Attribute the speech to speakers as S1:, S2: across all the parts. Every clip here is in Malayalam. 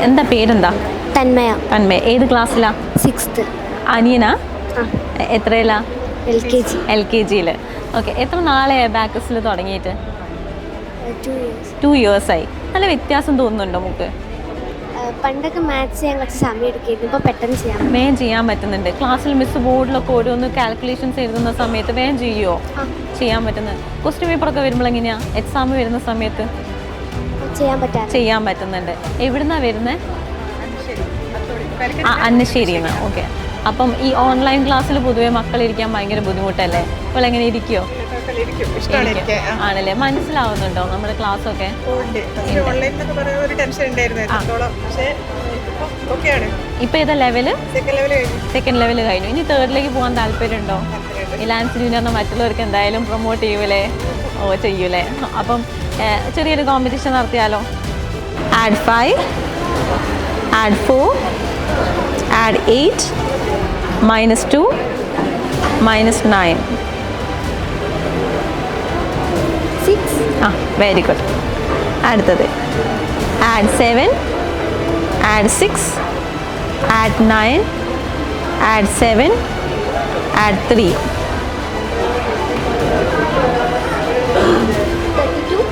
S1: എന്താ പേരെന്താ?
S2: തന്മയ.
S1: തന്മയ. ഏത് ക്ലാസ്സിലാ?
S2: 6th.
S1: അനിയനാ? എത്രയിലാ? LKG. ഓക്കെ. എത്ര നാളെ അബാക്കസിൽ തുടങ്ങിയിട്ട്?
S2: 2
S1: years ആയി. നല്ല വ്യത്യാസം തോന്നുന്നുണ്ടോ നമുക്ക്?
S2: പണ്ടൊക്കെ മാത്സ് ചെയ്യാൻ കുറച്ച് സമയം എടുക്കുകയായിരുന്നു, ഇപ്പോൾ പെട്ടെന്ന്
S1: ചെയ്യാൻ പറ്റുന്നുണ്ട്. ക്ലാസ്സിൽ മിസ് ബോർഡിലൊക്കെ ഓരോന്ന് കാൽക്കുലേഷൻസ് എഴുതുന്ന സമയത്ത് വേഗം ചെയ്യാൻ പറ്റുന്നത്. ക്വസ്റ്റ്യൻ പേപ്പറൊക്കെ വരുമ്പോൾ എങ്ങനെയാ? എക്സാം വരുന്ന സമയത്ത് ചെയ്യാൻ പറ്റുന്നുണ്ട്. എവിടുന്നാ വരുന്നത്? അന്നശ്ശേരിന്ന്. ഓക്കെ. അപ്പം ഈ ഓൺലൈൻ ക്ലാസ്സിൽ പൊതുവെ മക്കളിരിക്കാൻ ഭയങ്കര ബുദ്ധിമുട്ടല്ലേ? ഇപ്പോൾ എങ്ങനെ ഇരിക്കുമോ? ആണല്ലേ? മനസ്സിലാവുന്നുണ്ടോ നമ്മുടെ ക്ലാസ് ഒക്കെ? ഇപ്പൊ ഏതാ ലെവല്? സെക്കൻഡ് ലെവല് കഴിഞ്ഞു. ഇനി തേർഡിലേക്ക് പോകാൻ താല്പര്യമുണ്ടോ? ഇലാൻസ് ജൂനിയറിനെ മറ്റുള്ളവർക്ക് എന്തായാലും പ്രൊമോട്ട് ചെയ്യൂലേ? ചെയ്യൂലേ? അപ്പം ചെറിയൊരു കോമ്പറ്റീഷൻ നടത്തിയാലോ? add 5, add 4, add 8, -2, -9.
S2: 6.
S1: Very good. അടുത്തത് add 7, add 6, add 9, add 7, add 3.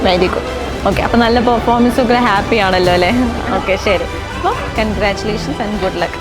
S1: Very good. Okay. അപ്പോൾ നല്ല പെർഫോമൻസ് ഒക്കെ ഹാപ്പി ആണല്ലോ അല്ലേ? ഓക്കെ, ശരി. അപ്പോൾ കൺഗ്രാറ്റുലേഷൻസ് ആൻഡ് ഗുഡ് ലക്ക്.